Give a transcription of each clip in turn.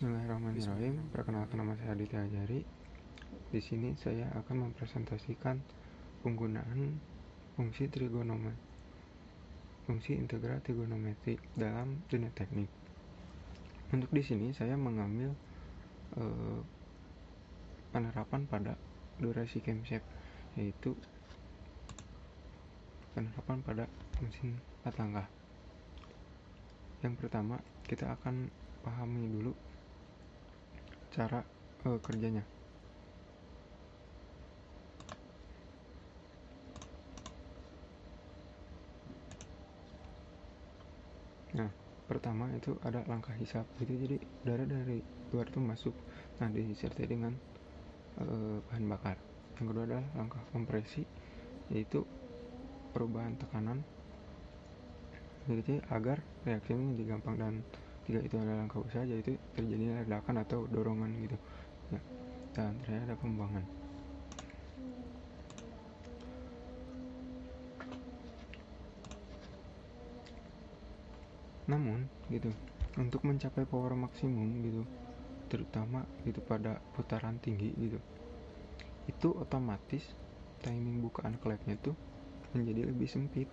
Bismillahirrahmanirrahim. Perkenalkan, nama saya Aditya Ajari. Di sini saya akan mempresentasikan penggunaan fungsi integral trigonometri dalam dunia teknik. Untuk di sini saya mengambil penerapan pada durasi camshaft, yaitu penerapan pada mesin 4 langkah. Yang pertama, kita akan pahami dulu cara kerjanya. Nah, pertama itu ada langkah hisap, gitu. Jadi udara dari luar itu masuk, nah disertai dengan bahan bakar. Yang kedua adalah langkah kompresi, yaitu perubahan tekanan, jadi agar reaksinya menjadi gampang. Dan tiga itu adalah langkah usaha, yaitu terjadinya ledakan atau dorongan gitu ya. Dan terakhir ada pembuangan. Namun gitu, untuk mencapai power maksimum gitu, terutama gitu pada putaran tinggi gitu, itu otomatis timing bukaan klepnya tuh menjadi lebih sempit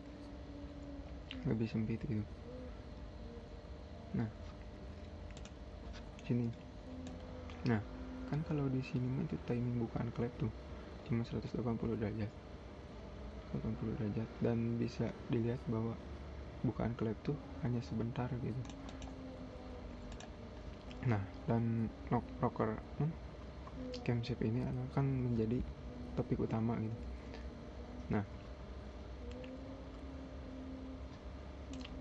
gitu. Nah, sini. Nah, kan kalau di sini mah itu timing bukaan klep tuh cuma 180 derajat. Dan bisa dilihat bahwa bukaan klep tuh hanya sebentar gitu. Nah, dan rocker camshaft ini akan menjadi topik utama gitu. Nah,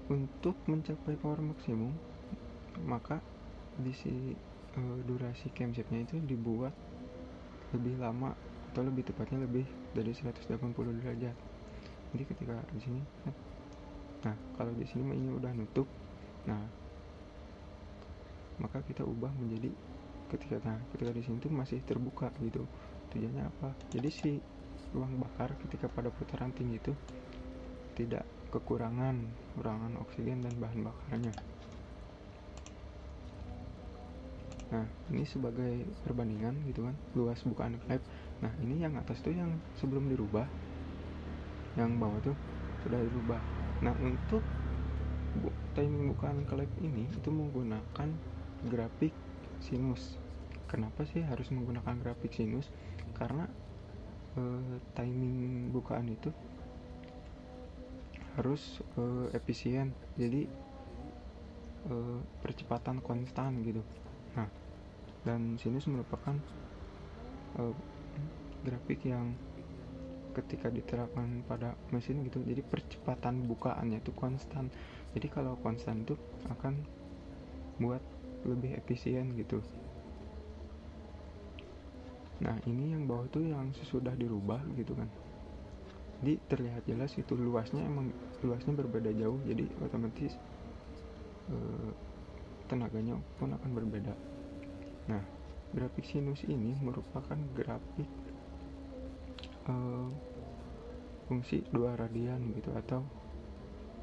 untuk mencapai power maksimum, maka durasi camshaftnya itu dibuat lebih lama, atau lebih tepatnya lebih dari 180 derajat. Jadi ketika di sini, nah kalau di sini ini udah nutup, nah maka kita ubah menjadi ketika di sini tuh masih terbuka gitu. Tujuannya apa? Jadi si ruang bakar ketika pada putaran tinggi itu tidak kekurangan oksigen dan bahan bakarnya. Nah, ini sebagai perbandingan gitu kan, luas bukaan klep. Nah, ini yang atas tuh yang sebelum dirubah, yang bawah tuh sudah dirubah. Nah, untuk timing bukaan klep ini itu menggunakan grafik sinus. Kenapa sih harus menggunakan grafik sinus? Karena timing bukaan itu harus efisien, jadi percepatan konstan gitu. Nah, dan sinus merupakan grafik yang ketika diterapkan pada mesin gitu, jadi percepatan bukaannya itu konstan. Jadi kalau konstan itu akan buat lebih efisien gitu. Nah, ini yang bawah tuh yang sudah dirubah gitu kan. Jadi terlihat jelas itu luasnya berbeda jauh, jadi otomatis tenaganya pun akan berbeda. Nah, grafik sinus ini merupakan grafik fungsi 2 radian gitu, atau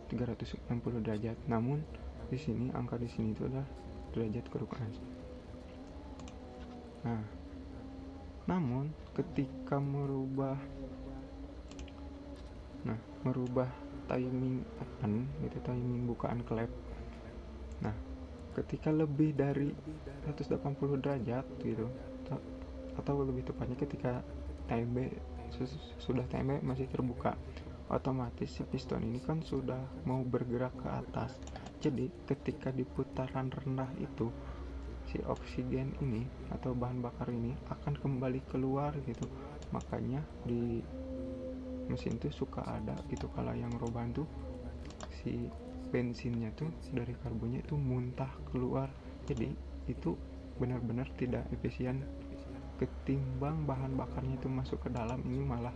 360 derajat. Namun di sini angka di sini itu adalah derajat kerukaan. Nah, namun ketika merubah timing gitu, timing bukaan klep. Nah, ketika lebih dari 180 derajat gitu, atau lebih tepatnya ketika TB masih terbuka, otomatis si piston ini kan sudah mau bergerak ke atas. Jadi ketika di putaran rendah itu, si oksigen ini atau bahan bakar ini akan kembali keluar gitu. Makanya di mesin tuh suka ada gitu, kalau yang roban tuh si bensinnya tuh dari karbonnya itu muntah keluar. Jadi itu benar-benar tidak efisien. Ketimbang bahan bakarnya itu masuk ke dalam, ini malah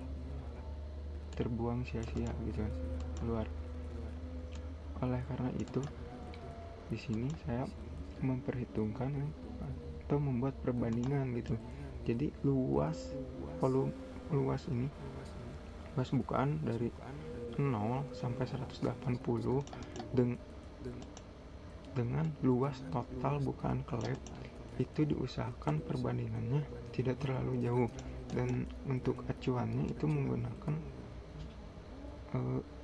terbuang sia-sia gitu kan, keluar. Oleh karena itu, di sini saya memperhitungkan atau membuat perbandingan gitu. Jadi luas bukaan dari 0 sampai 180 dengan luas total bukaan klep itu diusahakan perbandingannya tidak terlalu jauh, dan untuk acuannya itu menggunakan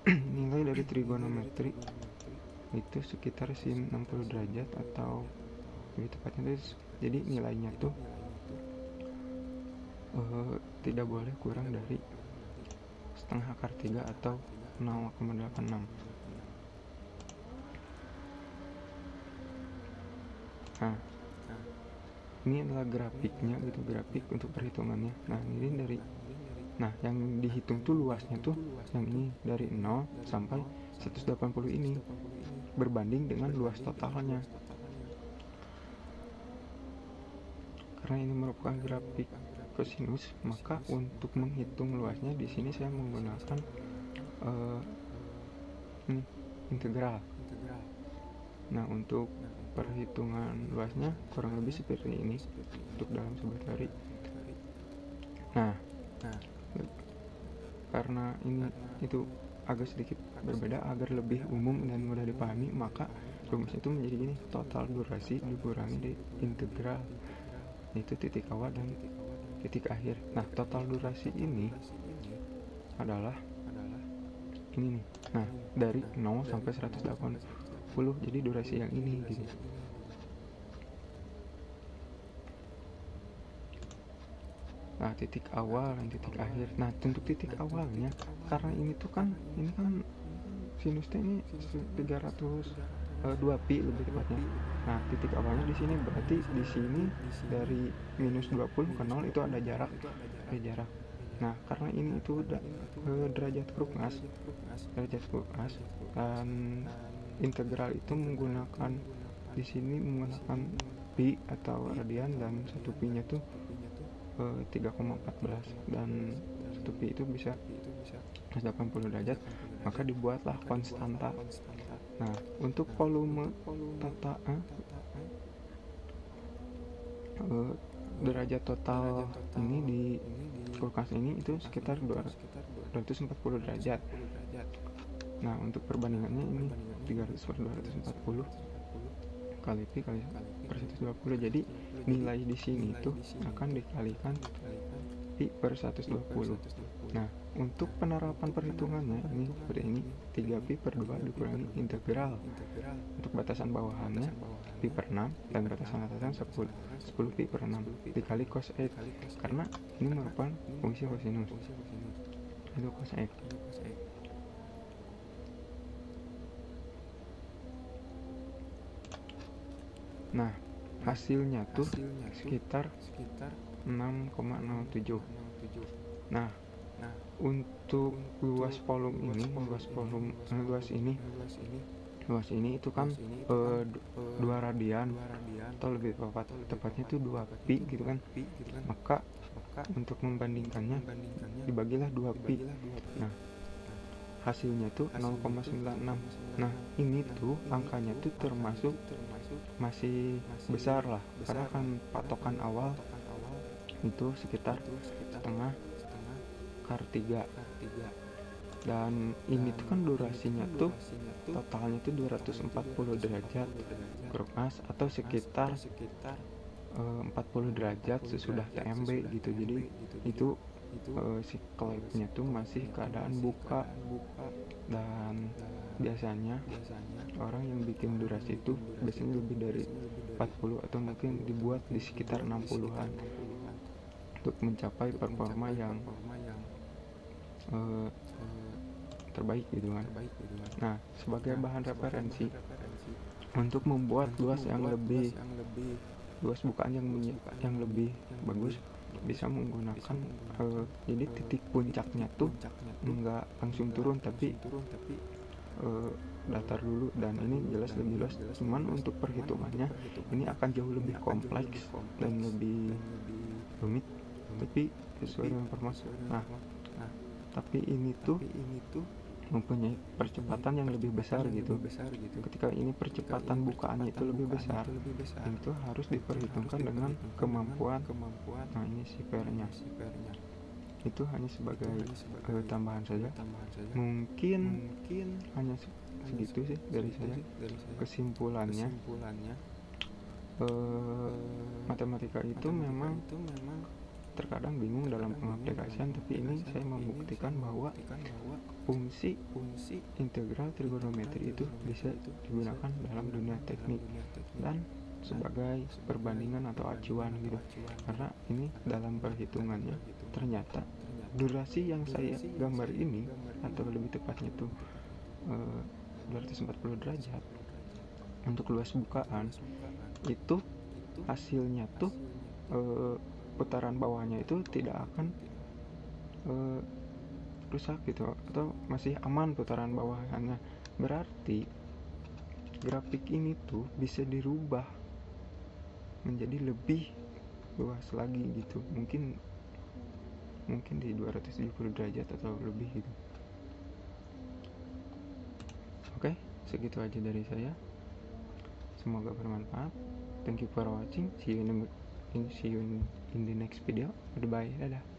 nilai dari trigonometri itu sekitar sin 60 derajat, atau lebih tepatnya itu, jadi nilainya tuh tidak boleh kurang dari setengah akar 3 atau 0,86. Nah, ini adalah grafiknya gitu, grafik untuk perhitungannya. Nah, ini dari yang dihitung tuh luasnya tuh yang ini dari 0 sampai 180 ini berbanding dengan luas totalnya. Karena ini merupakan grafik kosinus, maka untuk menghitung luasnya di sini saya menggunakan integral. Nah, untuk perhitungan luasnya kurang lebih seperti ini untuk dalam sebuah teori. Nah, karena ini itu agak sedikit berbeda agar lebih umum dan mudah dipahami, maka rumusnya itu menjadi gini: total durasi dikurangi dari integral, yaitu titik awal dan titik akhir. Nah, total durasi ini adalah ini nih. Nah, dari 0 sampai 180, jadi durasi yang ini gitu. Nah, titik awal dan titik akhir. Nah, untuk titik awalnya, karena ini kan sinusnya ini 302 pi lebih tepatnya. Nah, titik awalnya di sini berarti di sini dari minus 20 ke 0 itu ada jarak. Nah, karena ini itu udah derajat Krugmas, dan integral itu menggunakan di sini menggunakan pi atau radian, dan satu pi nya tuh 3,14, dan satu pi itu bisa 180 derajat, maka dibuatlah konstanta. Nah, untuk volume derajat total ini di kulkas ini itu sekitar 240 derajat. Nah, untuk perbandingannya ini 300 per 240 kali pi kali per 120. Jadi nilai di sini tuh akan dikalikan pi per 120. Nah, untuk penerapan perhitungannya ini seperti ini: 3 pi per 2 dikurangi integral. Untuk batasan bawahannya pi per 6, dan batasan atasan 10 pi per 6 dikali cos x, karena ini merupakan fungsi kosinus, itu cos x. Nah, hasilnya tuh sekitar 6,07. Nah, untuk luas volume ini, luas ini itu kan 2 radian, atau lebih tepatnya itu 2 pi gitu kan. Maka untuk membandingkannya dibagilah 2 pi. Nah, hasilnya tuh 0,96. Nah, ini tuh angkanya tuh termasuk masih besar lah, karena kan patokan awal itu sekitar setengah akar 3, dan ini tuh kan durasinya tuh totalnya tuh 240 derajat Krugmas, atau sekitar 40 derajat sesudah TMB gitu. Jadi itu si klepnya tuh masih keadaan buka, dan biasanya orang yang bikin durasi itu biasanya lebih dari 40, atau mungkin dibuat di sekitar 60-an untuk mencapai performa yang terbaik gitu kan. Nah, sebagai bahan referensi untuk membuat luas bukaan yang lebih bagus, bisa menggunakan jadi titik puncaknya tuh enggak langsung turun, tapi datar dulu, dan ini jelas lebih luas. Cuman untuk perhitungannya ini akan jauh lebih kompleks dan lebih rumit, tapi sesuai dengan permasalahan. Nah, tapi ini tuh mempunyai percepatan yang lebih besar gitu. Ketika ini percepatan bukaannya itu lebih besar, itu harus diperhitungkan dengan kemampuan. Nah, ini sipernya. Itu hanya sebagai tambahan saja. Mungkin hanya segitu sih dari saya. Kesimpulannya, matematika itu memang terkadang bingung dalam pengaplikasian, tapi ini saya membuktikan bahwa fungsi integral trigonometri itu bisa digunakan dalam dunia teknik dan sebagai perbandingan atau acuan gitu, karena ini dalam perhitungannya ternyata durasi yang saya gambar ini, atau lebih tepatnya tuh 240 derajat untuk luas bukaan, itu hasilnya tuh putaran bawahnya itu tidak akan rusak gitu, atau masih aman putaran bawahnya. Berarti grafik ini tuh bisa dirubah menjadi lebih luas lagi gitu, mungkin di 270 derajat atau lebih gitu. Oke, segitu aja dari saya, semoga bermanfaat. Thank you for watching. See you in the next video. Goodbye. Dadah.